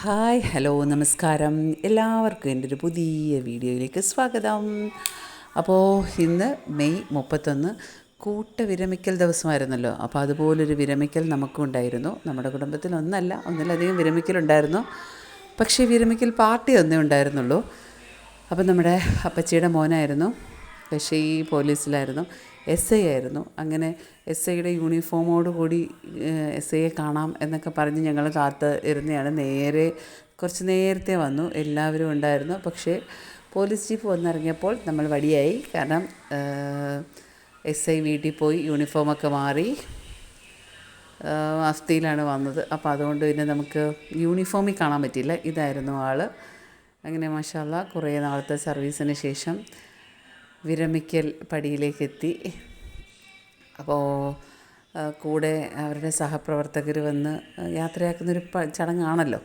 Hi hello നമസ്കാരം എല്ലാവർക്കും എൻ്റെ ഒരു പുതിയ വീഡിയോയിലേക്ക് സ്വാഗതം. അപ്പോൾ ഇന്ന് മെയ് 31 കൂട്ടവിരമിക്കൽ ദിവസമായിരുന്നല്ലോ. അപ്പോൾ അതുപോലൊരു വിരമിക്കൽ നമുക്കും ഉണ്ടായിരുന്നു. നമ്മുടെ കുടുംബത്തിൽ ഒന്നിലധികം വിരമിക്കലുണ്ടായിരുന്നു. പക്ഷേ വിരമിക്കൽ പാർട്ടി ഒന്നേ ഉണ്ടായിരുന്നുള്ളൂ. അപ്പോൾ നമ്മുടെ അപ്പച്ചിയുടെ മോനായിരുന്നു. പക്ഷേ ഈ പോലീസിലായിരുന്നു, SI ആയിരുന്നു. അങ്ങനെ SIയുടെ യൂണിഫോമോട് കൂടി SIയെ കാണാം എന്നൊക്കെ പറഞ്ഞ് ഞങ്ങൾ കാത്ത് ഇരുന്നതാണ്. കുറച്ച് നേരത്തെ വന്നു, എല്ലാവരും ഉണ്ടായിരുന്നു. പക്ഷേ പോലീസ് ജീപ്പ് വന്നിറങ്ങിയപ്പോൾ നമ്മൾ വടിയായി. കാരണം SI വീട്ടിൽ പോയി യൂണിഫോമൊക്കെ മാറി അഫ്തിയിലാണ് വന്നത്. അപ്പോൾ അതുകൊണ്ട് പിന്നെ നമുക്ക് യൂണിഫോമിൽ കാണാൻ പറ്റില്ല. ഇതായിരുന്നു ആൾ. അങ്ങനെ മാഷാ അല്ലാഹ് കുറേ നാളത്തെ സർവീസിന് ശേഷം വിരമിക്കൽ പടിയിലേക്കെത്തി. അപ്പോൾ കൂടെ അവരുടെ സഹപ്രവർത്തകർ വന്ന് യാത്രയാക്കുന്നൊരു ചടങ്ങാണല്ലോ.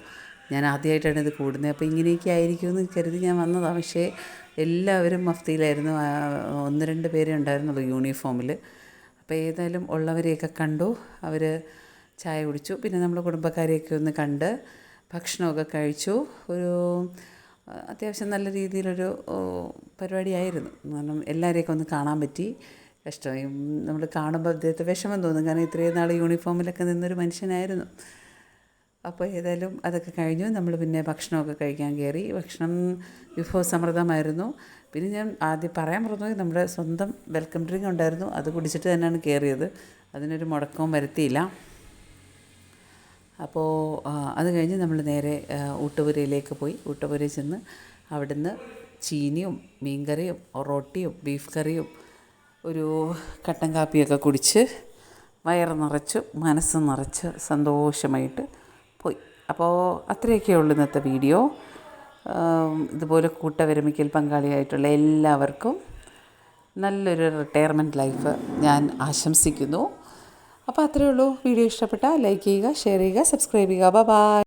ഞാൻ ആദ്യമായിട്ടാണ് ഇത് കൂടുന്നത്. അപ്പോൾ ഇങ്ങനെയൊക്കെ ആയിരിക്കുമെന്ന് കരുതി ഞാൻ വന്നതാണ്. പക്ഷേ എല്ലാവരും മഫ്തിയിലായിരുന്നു. 1-2 പേരേ ഉണ്ടായിരുന്നുള്ളൂ യൂണിഫോമിൽ. അപ്പോൾ ഏതായാലും ഉള്ളവരെയൊക്കെ കണ്ടു. അവർ ചായ കുടിച്ചു. പിന്നെ നമ്മൾ കുടുംബക്കാരെയൊക്കെ ഒന്ന് കണ്ട് ഭക്ഷണമൊക്കെ കഴിച്ചു. ഒരു അത്യാവശ്യം നല്ല രീതിയിലൊരു പരിപാടിയായിരുന്നു. കാരണം എല്ലാവരെയൊക്കെ ഒന്ന് കാണാൻ പറ്റി. കഷ്ടം നമ്മൾ കാണുമ്പോൾ അദ്ദേഹത്തെ വിഷമം തോന്നും. കാരണം ഇത്രയും നാൾ യൂണിഫോമിലൊക്കെ നിന്നൊരു മനുഷ്യനായിരുന്നു. അപ്പോൾ ഏതായാലും അതൊക്കെ കഴിഞ്ഞു. നമ്മൾ പിന്നെ ഭക്ഷണമൊക്കെ കഴിക്കാൻ കയറി. ഭക്ഷണം വിഭവസമൃദ്ധമായിരുന്നു. പിന്നെ ഞാൻ ആദ്യം പറയാൻ മറന്നുപോയി, നമ്മുടെ സ്വന്തം വെൽക്കം ഡ്രിങ്ക് ഉണ്ടായിരുന്നു. അത് കുടിച്ചിട്ട് തന്നെയാണ് കയറിയത്. അതിനൊരു മുടക്കവും വരുത്തിയില്ല. അപ്പോൾ അത് കഴിഞ്ഞ് നമ്മൾ നേരെ ഊട്ടുപുരയിലേക്ക് പോയി. ഊട്ടുപുരയിൽ ചെന്ന് അവിടുന്ന് ചീനിയും മീൻകറിയും റൊട്ടിയും ബീഫ് കറിയും ഒരു കട്ടൻ കാപ്പിയൊക്കെ കുടിച്ച് വയറ് നിറച്ചു മനസ്സ് നിറച്ച് സന്തോഷമായിട്ട് പോയി. അപ്പോൾ അത്രയൊക്കെ ഉള്ളൂ ഇന്നത്തെ വീഡിയോ. ഇതുപോലെ കൂട്ടവിരമിക്കൽ പങ്കാളിയായിട്ടുള്ള എല്ലാവർക്കും നല്ലൊരു റിട്ടയർമെൻറ്റ് ലൈഫ് ഞാൻ ആശംസിക്കുന്നു. അപ്പോൾ അത്രയേ ഉള്ളൂ. വീഡിയോ ഇഷ്ടപ്പെട്ടാൽ ലൈക്ക് ചെയ്യുക, ഷെയർ ചെയ്യുക, സബ്സ്ക്രൈബ് ചെയ്യുക. ബൈ.